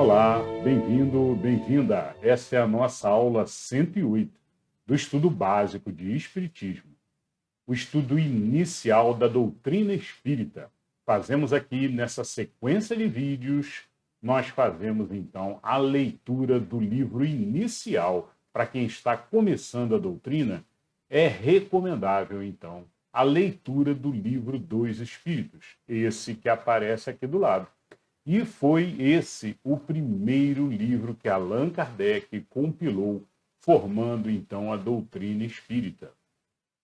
Olá, bem-vindo, bem-vinda. Essa é a nossa aula 108 do estudo básico de Espiritismo, o estudo inicial da doutrina espírita. Fazemos aqui nessa sequência de vídeos, nós fazemos então a leitura do livro inicial. Para quem está começando a doutrina, é recomendável então a leitura do livro dos Espíritos, esse que aparece aqui do lado. E foi esse o primeiro livro que Allan Kardec compilou, formando então a doutrina espírita.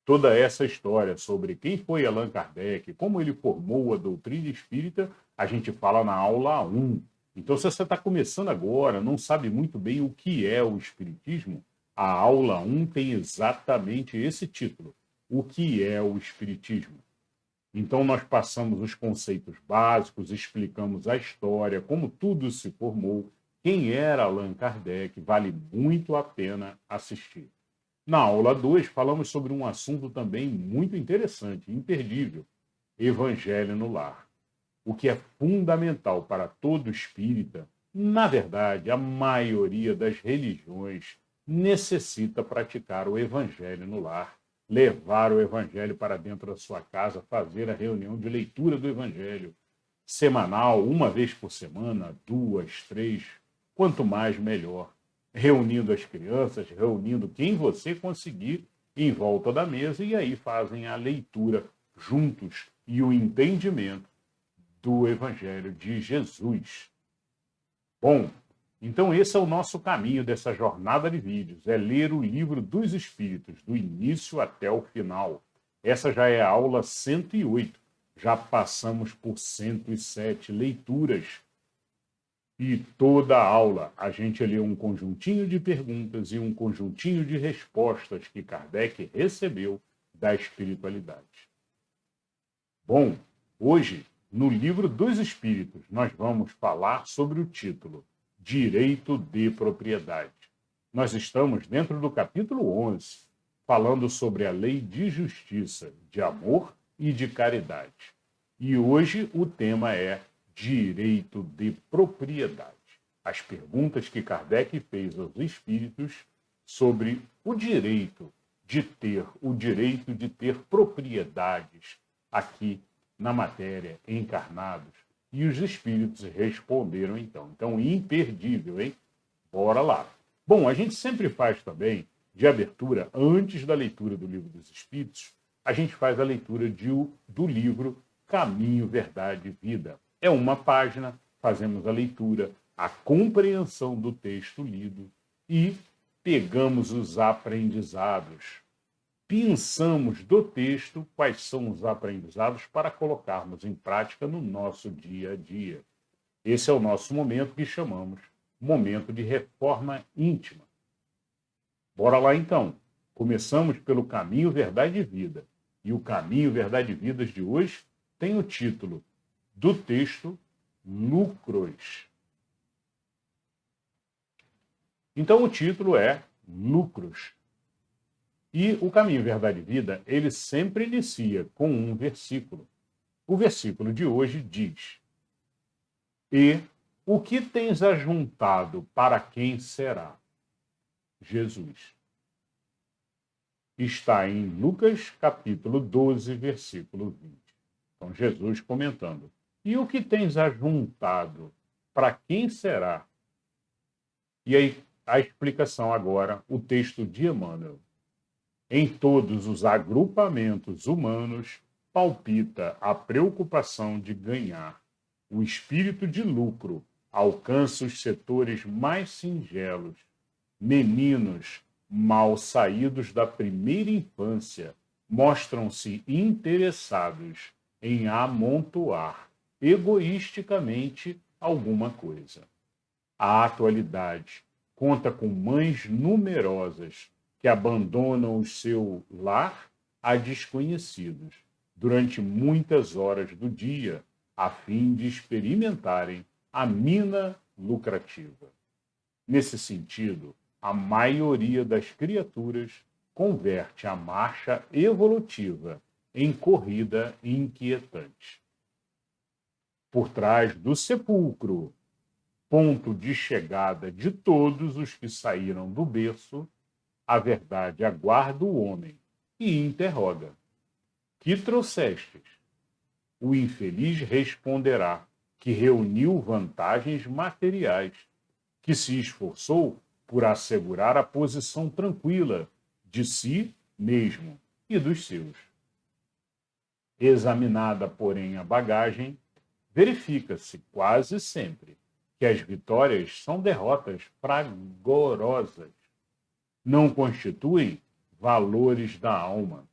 Toda essa história sobre quem foi Allan Kardec, como ele formou a doutrina espírita, a gente fala na aula 1. Então, se você está começando agora, não sabe muito bem o que é o Espiritismo, a aula 1 tem exatamente esse título: O que é o Espiritismo? Então, nós passamos os conceitos básicos, explicamos a história, como tudo se formou, quem era Allan Kardec, vale muito a pena assistir. Na aula 2, falamos sobre um assunto também muito interessante, imperdível: Evangelho no Lar. O que é fundamental para todo espírita, na verdade, a maioria das religiões necessita praticar o Evangelho no Lar, levar o Evangelho para dentro da sua casa, fazer a reunião de leitura do Evangelho semanal, uma vez por semana, 2, 3, quanto mais melhor. Reunindo as crianças, reunindo quem você conseguir em volta da mesa, e aí fazem a leitura juntos e o entendimento do Evangelho de Jesus. Bom, então esse é o nosso caminho dessa jornada de vídeos, é ler o livro dos Espíritos, do início até o final. Essa já é a aula 108, já passamos por 107 leituras. E toda a aula a gente lê um conjuntinho de perguntas e um conjuntinho de respostas que Kardec recebeu da espiritualidade. Bom, hoje, no livro dos Espíritos, nós vamos falar sobre o título Direito de Propriedade. Nós estamos dentro do capítulo 11, falando sobre a lei de justiça, de amor e de caridade. E hoje o tema é direito de propriedade. As perguntas que Kardec fez aos espíritos sobre o direito de ter propriedades aqui na matéria, encarnados. E os espíritos responderam então. Então, imperdível, hein? Bora lá. Bom, a gente sempre faz também, de abertura, antes da leitura do Livro dos Espíritos, a gente faz a leitura do livro Caminho, Verdade e Vida. É uma página, fazemos a leitura, a compreensão do texto lido e pegamos os aprendizados. Pensamos do texto quais são os aprendizados para colocarmos em prática no nosso dia a dia. Esse é o nosso momento que chamamos momento de reforma íntima. Bora lá então. Começamos pelo Caminho, Verdade e Vida. E o Caminho, Verdade e Vidas de hoje tem o título do texto Lucros. Então o título é Lucros. E o Caminho, Verdade e Vida, ele sempre inicia com um versículo. O versículo de hoje diz: E o que tens ajuntado, para quem será? Jesus. Está em Lucas, capítulo 12, versículo 20. Então, Jesus comentando: E o que tens ajuntado, para quem será? E aí, a explicação agora, o texto de Emmanuel. Em todos os agrupamentos humanos palpita a preocupação de ganhar. O espírito de lucro alcança os setores mais singelos. Meninos mal saídos da primeira infância mostram-se interessados em amontoar egoisticamente alguma coisa. A atualidade conta com mães numerosas que abandonam o seu lar a desconhecidos durante muitas horas do dia, a fim de experimentarem a mina lucrativa. Nesse sentido, a maioria das criaturas converte a marcha evolutiva em corrida inquietante. Por trás do sepulcro ponto de chegada de todos os que saíram do berço, a verdade aguarda o homem e interroga: que trouxestes? O infeliz responderá que reuniu vantagens materiais, que se esforçou por assegurar a posição tranquila de si mesmo e dos seus. Examinada, porém, a bagagem, verifica-se quase sempre que as vitórias são derrotas fragorosas, não constituem valores da alma,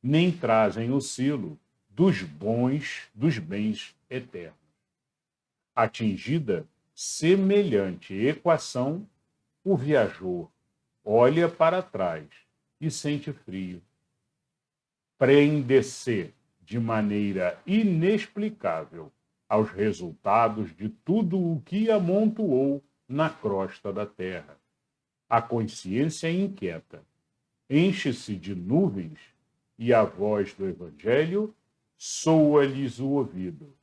nem trazem o selo dos bens eternos. Atingida semelhante equação, o viajor olha para trás e sente frio. Prende-se de maneira inexplicável aos resultados de tudo o que amontoou na crosta da terra. A consciência inquieta enche-se de nuvens e a voz do Evangelho soa-lhes o ouvido.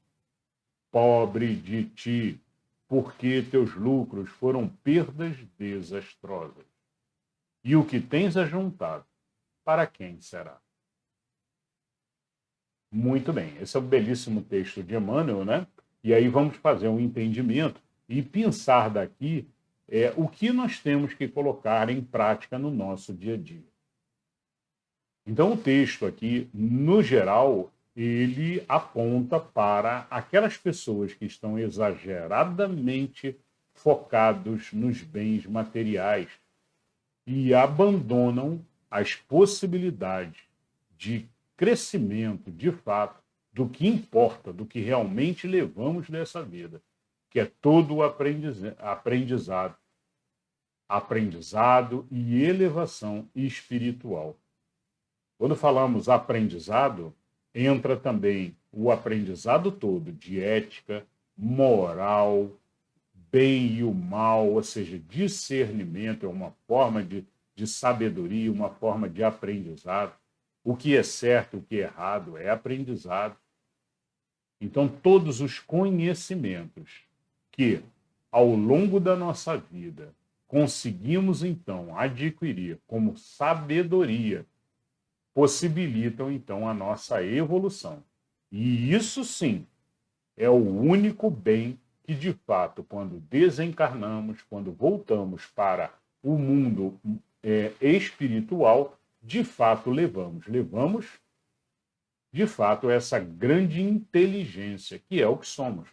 Pobre de ti, porque teus lucros foram perdas desastrosas. E o que tens ajuntado, para quem será? Muito bem, esse é um belíssimo texto de Emmanuel, né? E aí vamos fazer um entendimento e pensar daqui o que nós temos que colocar em prática no nosso dia a dia. Então, o texto aqui, no geral, ele aponta para aquelas pessoas que estão exageradamente focados nos bens materiais e abandonam as possibilidades de crescimento, de fato, do que importa, do que realmente levamos dessa vida, que é todo o aprendizado e elevação espiritual. Quando falamos aprendizado, entra também o aprendizado todo de ética, moral, bem e o mal, ou seja, discernimento, é uma forma de sabedoria, uma forma de aprendizado. O que é certo, o que é errado é aprendizado. Então, todos os conhecimentos que, ao longo da nossa vida, conseguimos, então, adquirir como sabedoria, possibilitam, então, a nossa evolução. E isso, sim, é o único bem que, de fato, quando desencarnamos, quando voltamos para o mundo espiritual, de fato levamos. Levamos, de fato, essa grande inteligência, que é o que somos.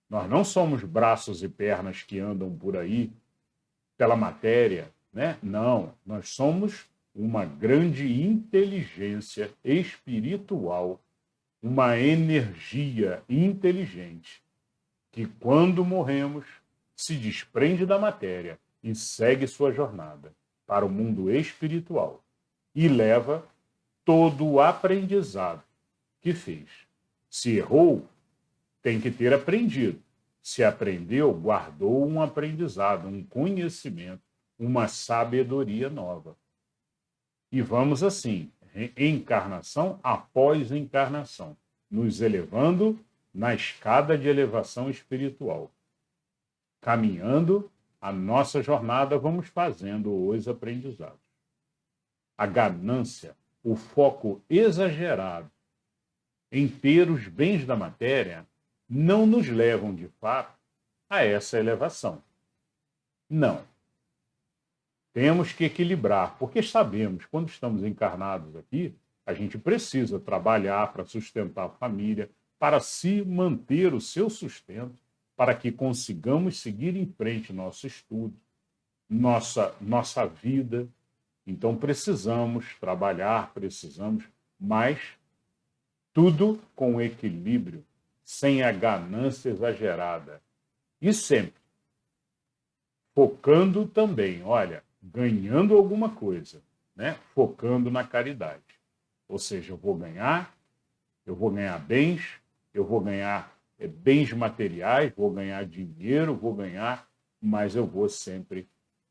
Nós não somos braços e pernas que andam por aí pela matéria, né? Não, nós somos uma grande inteligência espiritual, uma energia inteligente, que quando morremos se desprende da matéria e segue sua jornada para o mundo espiritual e leva todo o aprendizado que fez. Se errou, tem que ter aprendido. Se aprendeu, guardou um aprendizado, um conhecimento, uma sabedoria nova. E vamos assim, encarnação após encarnação, nos elevando na escada de elevação espiritual. Caminhando a nossa jornada, vamos fazendo os aprendizados. A ganância, o foco exagerado em ter os bens da matéria, não nos levam, de fato, a essa elevação. Não. Temos que equilibrar, porque sabemos, quando estamos encarnados aqui, a gente precisa trabalhar para sustentar a família, para se manter o seu sustento, para que consigamos seguir em frente nosso estudo, nossa vida. Então precisamos trabalhar, mas tudo com equilíbrio, sem a ganância exagerada. E sempre focando também, olha, ganhando alguma coisa, né? Focando na caridade. Ou seja, eu vou ganhar bens, eu vou ganhar bens materiais, vou ganhar dinheiro, mas eu vou sempre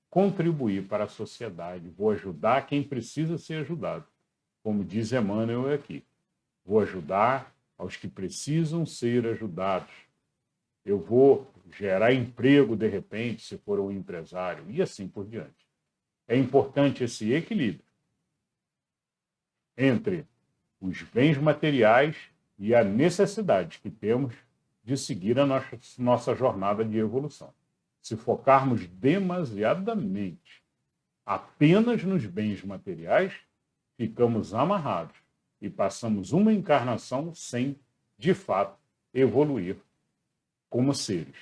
contribuir para a sociedade, vou ajudar quem precisa ser ajudado. Como diz Emmanuel aqui, vou ajudar aos que precisam ser ajudados. eu vou gerar emprego de repente, se for um empresário, e assim por diante. É importante esse equilíbrio entre os bens materiais e a necessidade que temos de seguir a nossa jornada de evolução. Se focarmos demasiadamente apenas nos bens materiais, ficamos amarrados e passamos uma encarnação sem, de fato, evoluir como seres.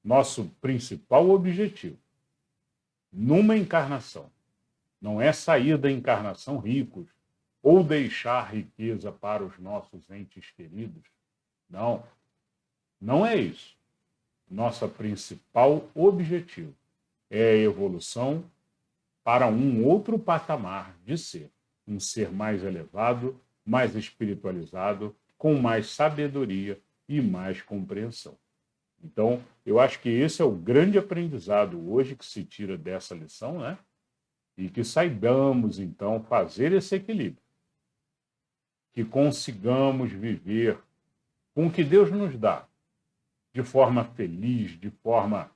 Nosso principal objetivo numa encarnação não é sair da encarnação ricos ou deixar riqueza para os nossos entes queridos. Não, não é isso. Nosso principal objetivo é a evolução para um outro patamar de ser. Um ser mais elevado, mais espiritualizado, com mais sabedoria e mais compreensão. Então, eu acho que esse é o grande aprendizado hoje que se tira dessa lição, né? E que saibamos, então, fazer esse equilíbrio. Que consigamos viver com o que Deus nos dá, de forma feliz, de forma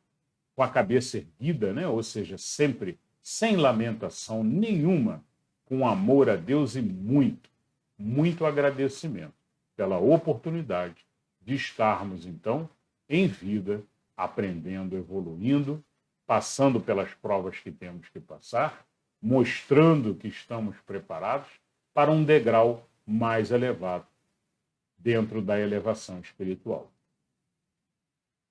com a cabeça erguida, né? Ou seja, sempre sem lamentação nenhuma, com amor a Deus e muito, muito agradecimento pela oportunidade de estarmos, então, em vida, aprendendo, evoluindo, passando pelas provas que temos que passar, mostrando que estamos preparados para um degrau mais elevado dentro da elevação espiritual.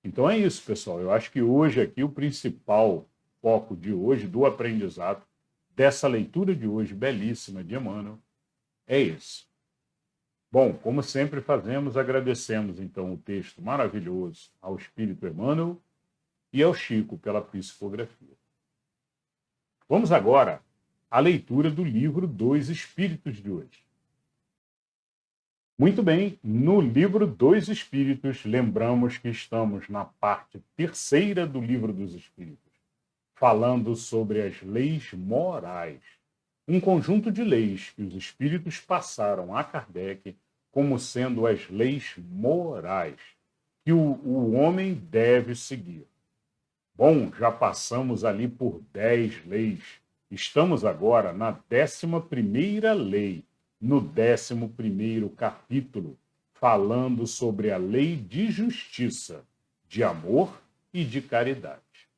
Então é isso, pessoal. Eu acho que hoje aqui o principal foco de hoje, do aprendizado, dessa leitura de hoje belíssima de Emmanuel, é esse. Bom, como sempre fazemos, agradecemos então o texto maravilhoso ao Espírito Emmanuel e ao Chico pela psicografia. Vamos agora à leitura do livro Dois Espíritos de hoje. Muito bem, no livro Dois Espíritos, lembramos que estamos na parte terceira do livro dos Espíritos, falando sobre as leis morais, um conjunto de leis que os Espíritos passaram a Kardec como sendo as leis morais que o homem deve seguir. Bom, já passamos ali por 10 leis. Estamos agora na 11ª lei, no 11º capítulo, falando sobre a lei de justiça, de amor e de caridade.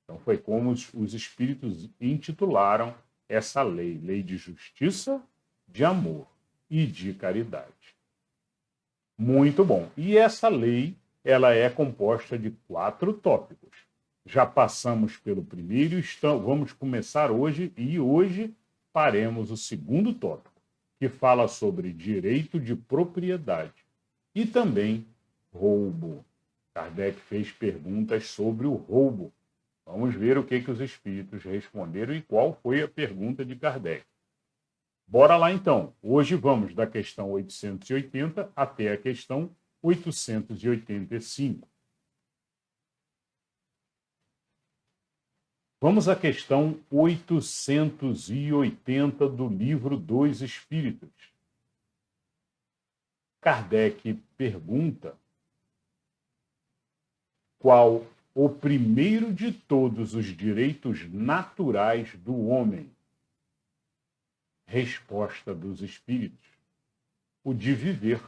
Então foi como os espíritos intitularam essa lei, lei de justiça, de amor e de caridade. Muito bom. E essa lei, ela é composta de 4 tópicos. Já passamos pelo primeiro, vamos começar hoje, e hoje faremos o segundo tópico, que fala sobre direito de propriedade e também roubo. Kardec fez perguntas sobre o roubo. Vamos ver o que os espíritos responderam e qual foi a pergunta de Kardec. Bora lá então. Hoje vamos da questão 880 até a questão 885. Vamos à questão 880 do livro dos Espíritos. Kardec pergunta: qual o primeiro de todos os direitos naturais do homem? Resposta dos Espíritos: o de viver.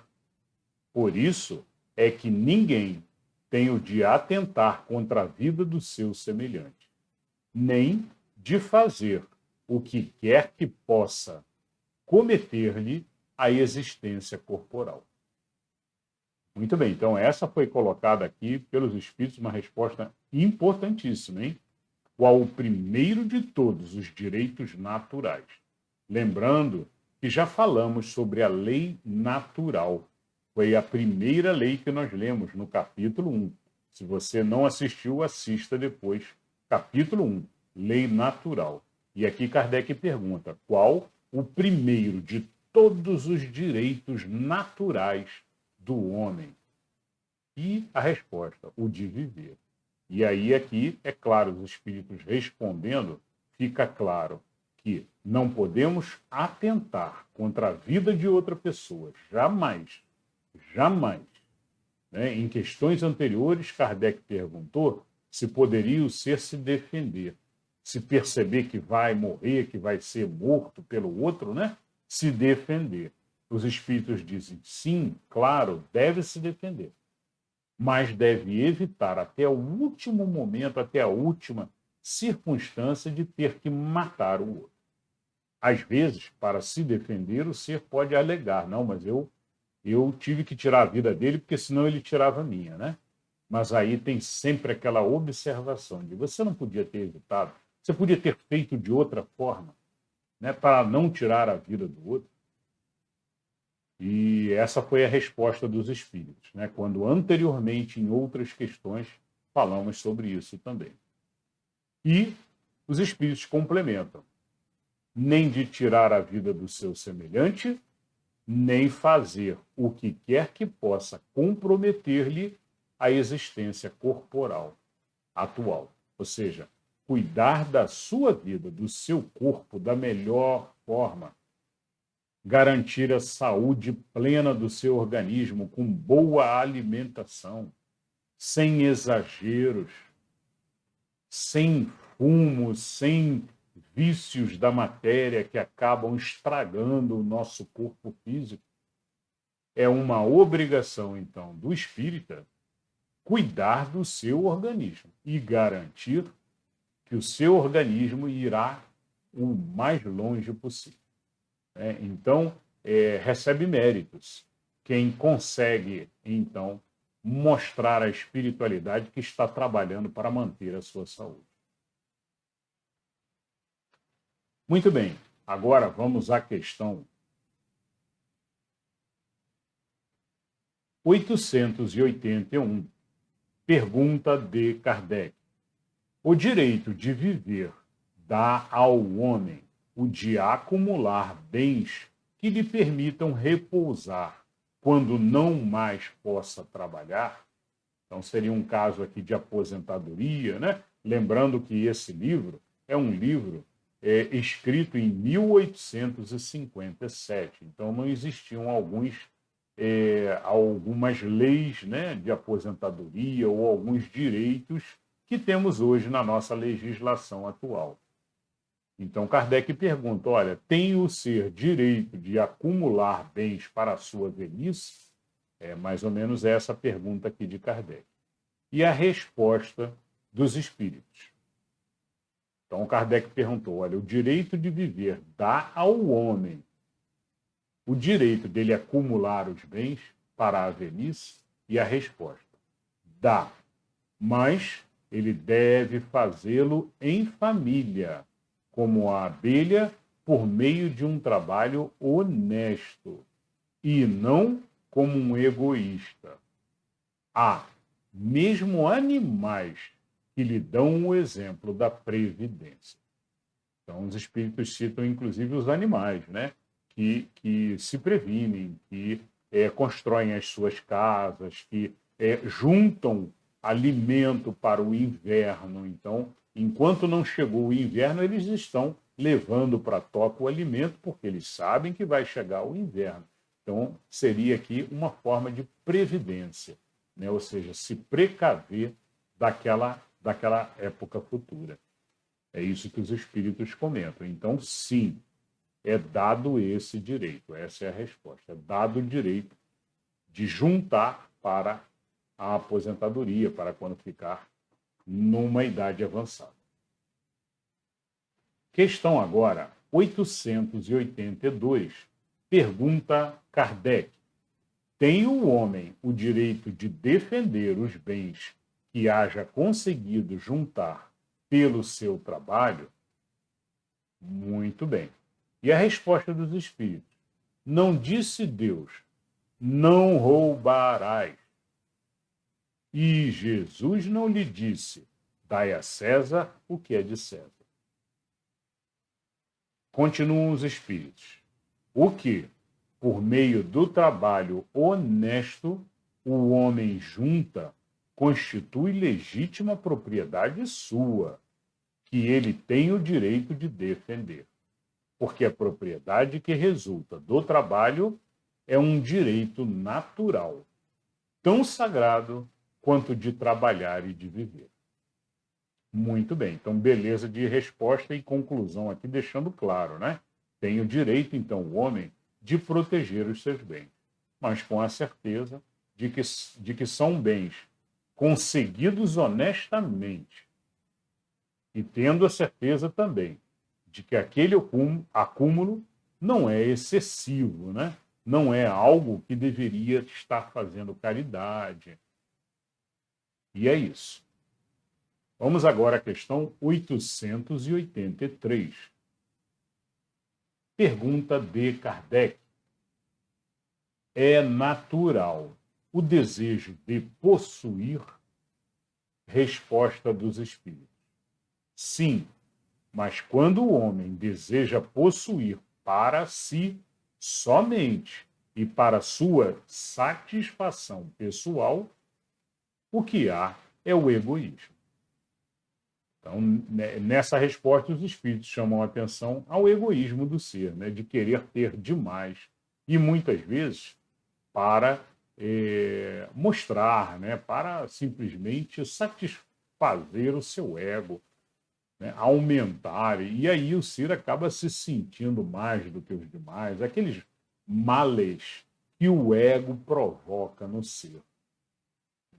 Por isso é que ninguém tem o de atentar contra a vida do seu semelhante, nem de fazer o que quer que possa cometer-lhe a existência corporal. Muito bem, então essa foi colocada aqui pelos Espíritos, uma resposta importantíssima, hein? Qual o primeiro de todos os direitos naturais? Lembrando que já falamos sobre a lei natural. Foi a primeira lei que nós lemos no capítulo 1. Se você não assistiu, assista depois. Capítulo 1, lei natural. E aqui Kardec pergunta: qual o primeiro de todos os direitos naturais do homem? E a resposta: o de viver. E aí aqui, é claro, os espíritos respondendo, fica claro que não podemos atentar contra a vida de outra pessoa. Jamais, jamais. né? Em questões anteriores, Kardec perguntou se poderia o ser se defender, se perceber que vai morrer, que vai ser morto pelo outro, né? Se defender. Os espíritos dizem, sim, claro, deve se defender, mas deve evitar até o último momento, até a última circunstância de ter que matar o outro. Às vezes, para se defender, o ser pode alegar, não, mas eu tive que tirar a vida dele porque senão ele tirava a minha, né? Mas aí tem sempre aquela observação de você não podia ter evitado, você podia ter feito de outra forma, né, para não tirar a vida do outro. E essa foi a resposta dos espíritos, né, quando anteriormente, em outras questões, falamos sobre isso também. E os espíritos complementam: nem de tirar a vida do seu semelhante, nem fazer o que quer que possa comprometer-lhe a existência corporal atual. Ou seja, cuidar da sua vida, do seu corpo, da melhor forma, garantir a saúde plena do seu organismo com boa alimentação, sem exageros, sem fumo, sem vícios da matéria que acabam estragando o nosso corpo físico. É uma obrigação, então, do espírita cuidar do seu organismo e garantir que o seu organismo irá o mais longe possível. Então, recebe méritos quem consegue, então, mostrar a espiritualidade que está trabalhando para manter a sua saúde. Muito bem, agora vamos à questão 881. Pergunta de Kardec. O direito de viver dá ao homem o de acumular bens que lhe permitam repousar quando não mais possa trabalhar? Então, seria um caso aqui de aposentadoria, né? Lembrando que esse livro é um livro escrito em 1857. Então, não existiam algumas leis, né, de aposentadoria ou alguns direitos que temos hoje na nossa legislação atual. Então, Kardec pergunta, olha, tem o ser direito de acumular bens para a sua velhice? É mais ou menos essa pergunta aqui de Kardec. E a resposta dos espíritos. Então, Kardec perguntou, olha, o direito de viver dá ao homem o direito dele acumular os bens para a velhice? E a resposta, dá, mas ele deve fazê-lo em família, como a abelha, por meio de um trabalho honesto, e não como um egoísta. Há mesmo animais que lhe dão o exemplo da previdência. Então, os espíritos citam, inclusive, os animais, né? Que se previnem, que constroem as suas casas, que juntam alimento para o inverno. Então, enquanto não chegou o inverno, eles estão levando para a toca o alimento, porque eles sabem que vai chegar o inverno. Então, seria aqui uma forma de previdência, né? Ou seja, se precaver daquela época futura. É isso que os espíritos comentam. Então, sim, é dado esse direito. Essa é a resposta. É dado o direito de juntar para a aposentadoria, para quando ficar numa idade avançada. Questão agora 882. Pergunta Kardec. Tem o homem o direito de defender os bens que haja conseguido juntar pelo seu trabalho? Muito bem. E a resposta dos espíritos? Não disse Deus, não roubarás. E Jesus não lhe disse, dai a César o que é de César. Continuam os espíritos. O que, por meio do trabalho honesto, o homem junta, constitui legítima propriedade sua, que ele tem o direito de defender. Porque a propriedade que resulta do trabalho é um direito natural. tão sagrado quanto de trabalhar e de viver. Muito bem, então beleza de resposta e conclusão aqui, deixando claro, né? Tem o direito, então, o homem, de proteger os seus bens, mas com a certeza de que são bens conseguidos honestamente e tendo a certeza também de que aquele acúmulo não é excessivo, né? Não é algo que deveria estar fazendo caridade. E é isso. Vamos agora à questão 883. Pergunta de Kardec. É natural o desejo de possuir? Resposta dos espíritos. Sim, mas quando o homem deseja possuir para si somente e para sua satisfação pessoal, o que há é o egoísmo. Então, nessa resposta, os espíritos chamam a atenção ao egoísmo do ser, né, de querer ter demais, e muitas vezes para mostrar, né, para simplesmente satisfazer o seu ego, né, aumentar, e aí o ser acaba se sentindo mais do que os demais, aqueles males que o ego provoca no ser.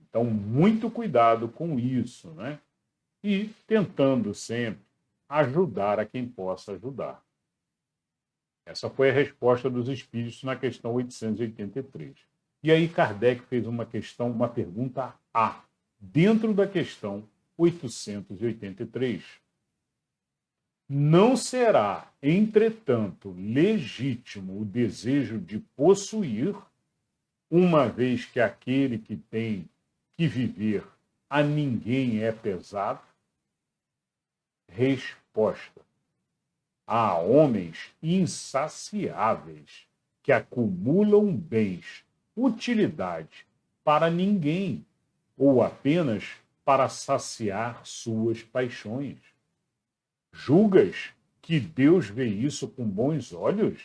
Então, muito cuidado com isso, né? E tentando sempre ajudar a quem possa ajudar. Essa foi a resposta dos espíritos na questão 883. E aí Kardec fez uma pergunta A, dentro da questão 883. Não será, entretanto, legítimo o desejo de possuir, uma vez que aquele que tem que viver a ninguém é pesado? Resposta. Há homens insaciáveis que acumulam bens, utilidade para ninguém, ou apenas para saciar suas paixões. Julgas que Deus vê isso com bons olhos?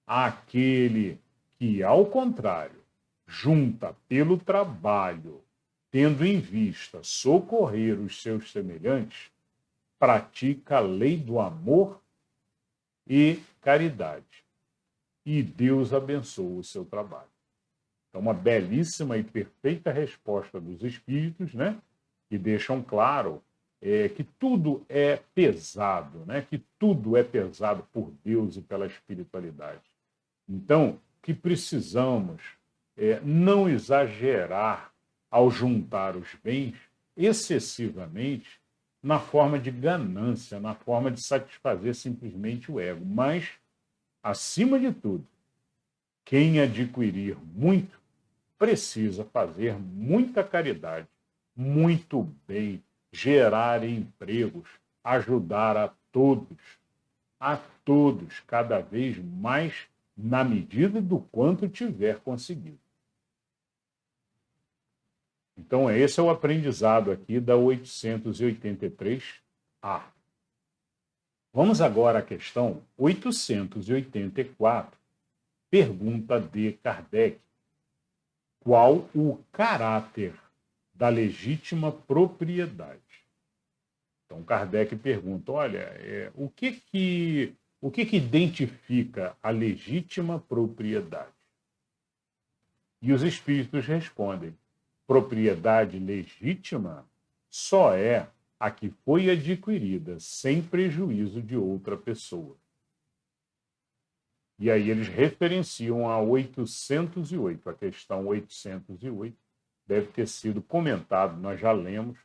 Aquele que, ao contrário, junta pelo trabalho, tendo em vista socorrer os seus semelhantes, pratica a lei do amor e caridade. E Deus abençoa o seu trabalho. Então, uma belíssima e perfeita resposta dos espíritos, né? Que deixam claro que tudo é pesado, né? Que tudo é pesado por Deus e pela espiritualidade. Então, que precisamos não exagerar ao juntar os bens excessivamente na forma de ganância, na forma de satisfazer simplesmente o ego. Mas, acima de tudo, quem adquirir muito precisa fazer muita caridade, muito bem, gerar empregos, ajudar a todos, cada vez mais na medida do quanto tiver conseguido. Então, esse é o aprendizado aqui da 883A. Vamos agora à questão 884, pergunta de Kardec. Qual o caráter da legítima propriedade? Então, Kardec pergunta, olha, o que identifica a legítima propriedade? E os espíritos respondem, propriedade legítima só é a que foi adquirida sem prejuízo de outra pessoa. E aí eles referenciam a 808, a questão 808, deve ter sido comentado, nós já lemos,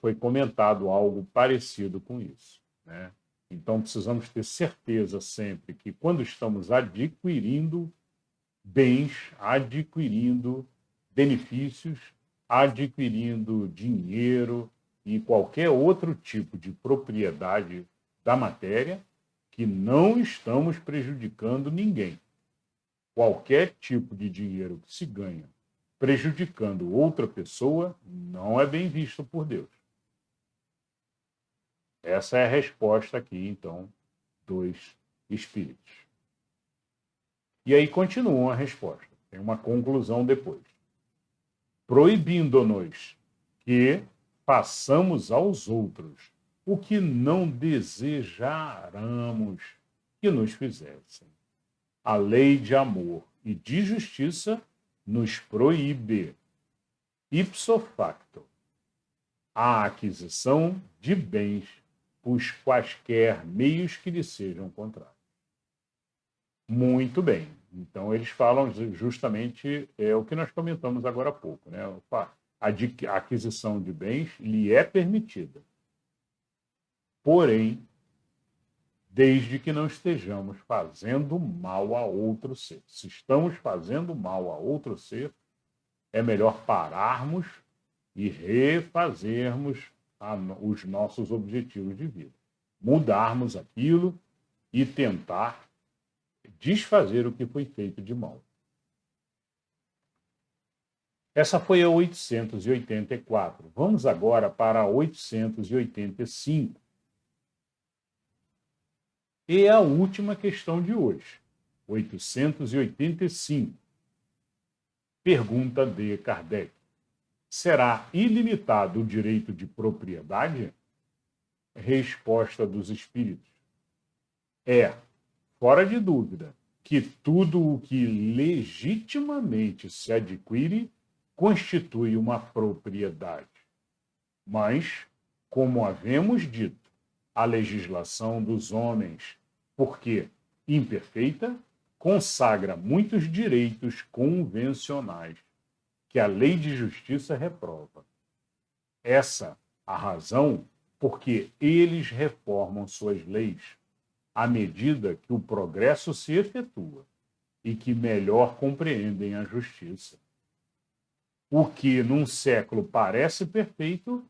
foi comentado algo parecido com isso, né? Então precisamos ter certeza sempre que quando estamos adquirindo bens, adquirindo benefícios, adquirindo dinheiro e qualquer outro tipo de propriedade da matéria, que não estamos prejudicando ninguém. Qualquer tipo de dinheiro que se ganha prejudicando outra pessoa não é bem visto por Deus. Essa é a resposta aqui, então, dos espíritos. E aí continua a resposta. Tem uma conclusão depois. Proibindo-nos que façamos aos outros o que não desejáramos que nos fizessem. A lei de amor e de justiça nos proíbe, ipso facto, a aquisição de bens por quaisquer meios que lhe sejam contrários. Muito bem. Então, eles falam justamente o que nós comentamos agora há pouco, né? A aquisição de bens lhe é permitida. Porém, desde que não estejamos fazendo mal a outro ser. Se estamos fazendo mal a outro ser, é melhor pararmos e refazermos os nossos objetivos de vida. Mudarmos aquilo e tentar desfazer o que foi feito de mal. Essa foi a 884. Vamos agora para a 885. E a última questão de hoje, 885. Pergunta de Kardec. Será ilimitado o direito de propriedade? Resposta dos espíritos. Fora de dúvida, que tudo o que legitimamente se adquire constitui uma propriedade. Mas, como havemos dito, a legislação dos homens, porque imperfeita, consagra muitos direitos convencionais que a lei de justiça reprova. Essa a razão porque eles reformam suas leis à medida que o progresso se efetua e que melhor compreendem a justiça. O que num século parece perfeito,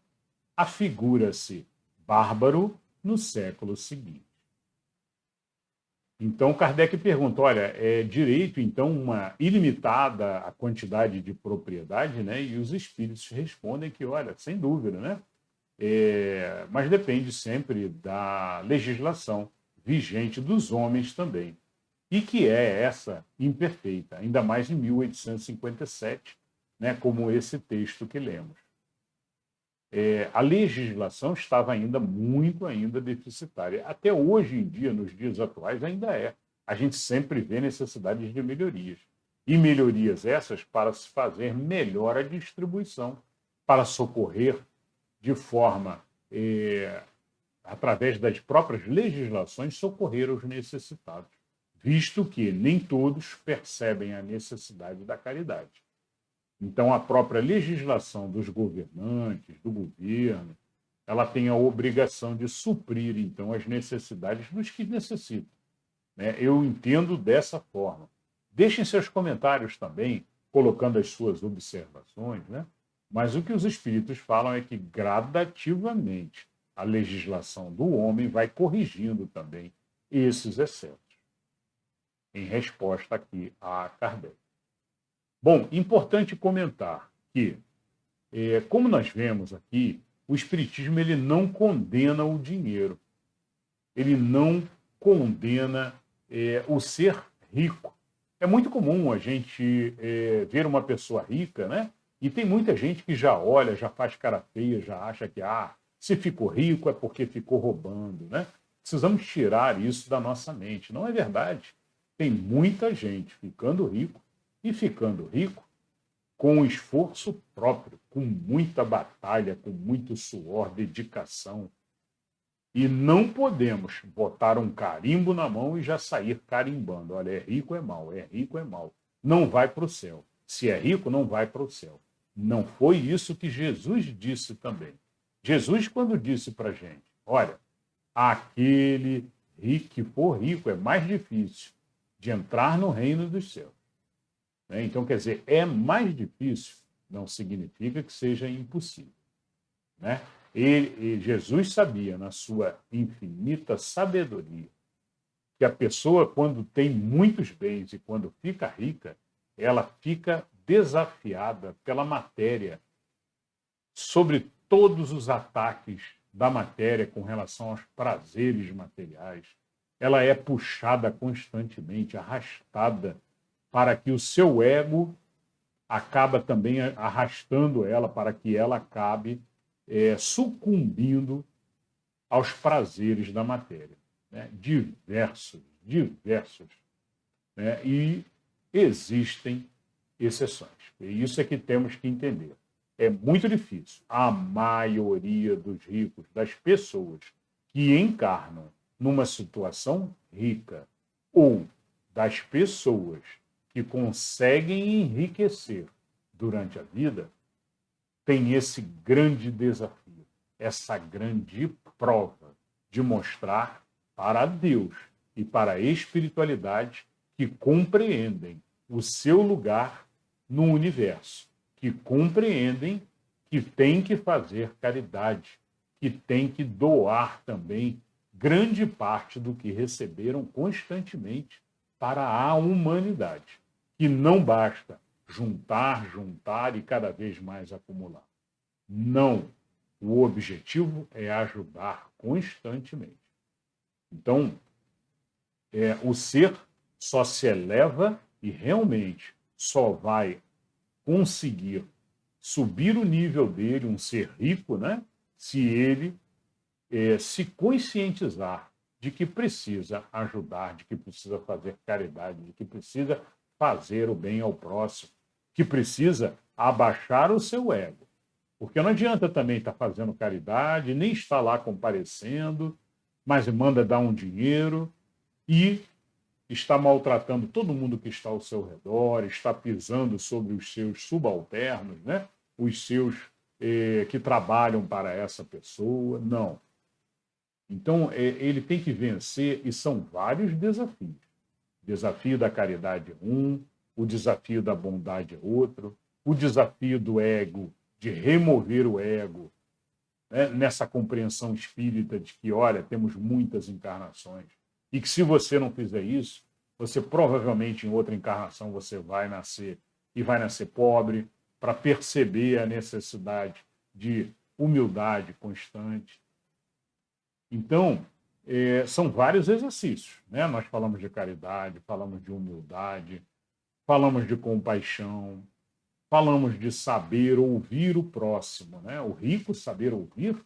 afigura-se bárbaro no século seguinte. Então, Kardec pergunta, olha, é direito, então, uma ilimitada a quantidade de propriedade, né? E os espíritos respondem que, olha, sem dúvida, né? Mas depende sempre da legislação vigente dos homens também, e que é essa imperfeita, ainda mais em 1857, né? Como esse texto que lemos. A legislação estava ainda muito deficitária. Até hoje em dia, nos dias atuais, ainda é. A gente sempre vê necessidades de melhorias. E melhorias essas para se fazer melhor a distribuição, para socorrer de forma, através das próprias legislações, socorrer os necessitados, visto que nem todos percebem a necessidade da caridade. Então, a própria legislação dos governantes, do governo, ela tem a obrigação de suprir, então, as necessidades dos que necessitam, né? Eu entendo dessa forma. Deixem seus comentários também, colocando as suas observações, né? Mas o que os espíritos falam é que, gradativamente, a legislação do homem vai corrigindo também esses excessos. Em resposta aqui a Kardec. Bom, importante comentar que, como nós vemos aqui, o Espiritismo ele não condena o dinheiro. Ele não condena o ser rico. É muito comum a gente ver uma pessoa rica, né? E tem muita gente que já olha, já faz cara feia, já acha que se ficou rico é porque ficou roubando, né? Precisamos tirar isso da nossa mente. Não é verdade. Tem muita gente ficando rico e ficando rico com esforço próprio, com muita batalha, com muito suor, dedicação. E não podemos botar um carimbo na mão e já sair carimbando. Olha, é rico, é mal, é rico, é mal. Não vai para o céu. Se é rico, não vai para o céu. Não foi isso que Jesus disse também. Jesus, quando disse para a gente, olha, aquele que for rico é mais difícil de entrar no reino dos céus. Então, quer dizer, é mais difícil, não significa que seja impossível, né? E Jesus sabia, na sua infinita sabedoria, que a pessoa, quando tem muitos bens e quando fica rica, ela fica desafiada pela matéria sobre todos os ataques da matéria com relação aos prazeres materiais. Ela é puxada constantemente, arrastada para que o seu ego acaba também arrastando ela para que ela acabe sucumbindo aos prazeres da matéria, né? Diversos, né? E existem exceções. E isso é que temos que entender. É muito difícil. A maioria dos ricos, das pessoas que encarnam numa situação rica, ou das pessoas que conseguem enriquecer durante a vida, tem esse grande desafio, essa grande prova de mostrar para Deus e para a espiritualidade que compreendem o seu lugar no universo, que compreendem que tem que fazer caridade, que tem que doar também grande parte do que receberam constantemente para a humanidade, que não basta juntar e cada vez mais acumular. Não. O objetivo é ajudar constantemente. Então, o ser só se eleva e realmente só vai conseguir subir o nível dele, um ser rico, né? Se ele se conscientizar de que precisa ajudar, de que precisa fazer caridade, de que precisa fazer o bem ao próximo, que precisa abaixar o seu ego. Porque não adianta também estar fazendo caridade, nem estar lá comparecendo, mas manda dar um dinheiro e está maltratando todo mundo que está ao seu redor, está pisando sobre os seus subalternos, né? Os seus que trabalham para essa pessoa. Não. Então, ele tem que vencer, e são vários desafios. O desafio da caridade é um, o desafio da bondade é outro, o desafio do ego, de remover o ego, né, nessa compreensão espírita de que, olha, temos muitas encarnações, e que se você não fizer isso, você provavelmente em outra encarnação você vai nascer, e vai nascer pobre, para perceber a necessidade de humildade constante. Então, são vários exercícios, né? Nós falamos de caridade, falamos de humildade, falamos de compaixão, falamos de saber ouvir o próximo, né? O rico saber ouvir,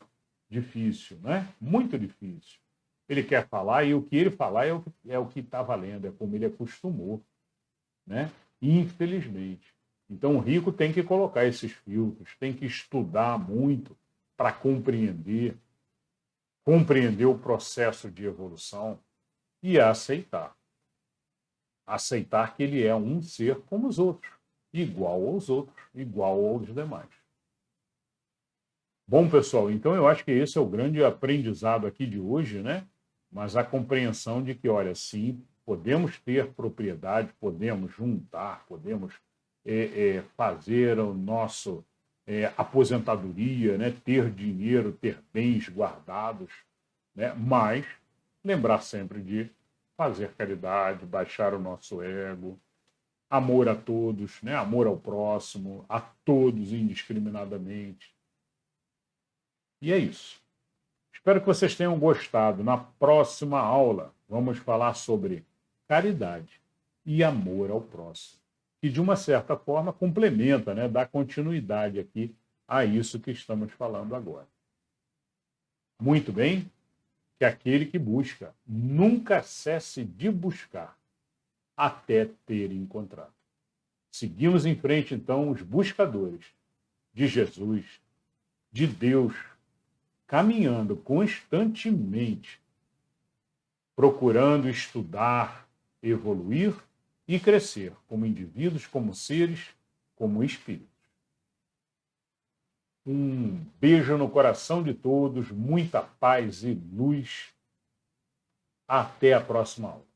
difícil, né? Muito difícil. Ele quer falar e o que ele falar é o que está valendo, é como ele acostumou, né? Infelizmente. Então, o rico tem que colocar esses filtros, tem que estudar muito para compreender o processo de evolução e aceitar. Aceitar que ele é um ser como os outros, igual aos outros, igual aos demais. Bom, pessoal, então eu acho que esse é o grande aprendizado aqui de hoje, né? Mas a compreensão de que, olha, sim, podemos ter propriedade, podemos juntar, podemos fazer o nosso aposentadoria, né? Ter dinheiro, ter bens guardados, né? Mas lembrar sempre de fazer caridade, baixar o nosso ego, amor a todos, né? Amor ao próximo, a todos indiscriminadamente. E é isso. Espero que vocês tenham gostado. Na próxima aula, vamos falar sobre caridade e amor ao próximo, que de uma certa forma complementa, né? Dá continuidade aqui a isso que estamos falando agora. Muito bem? Que aquele que busca nunca cesse de buscar até ter encontrado. Seguimos em frente, então, os buscadores de Jesus, de Deus, caminhando constantemente, procurando estudar, evoluir e crescer como indivíduos, como seres, como espíritos. Um beijo no coração de todos, muita paz e luz. Até a próxima aula.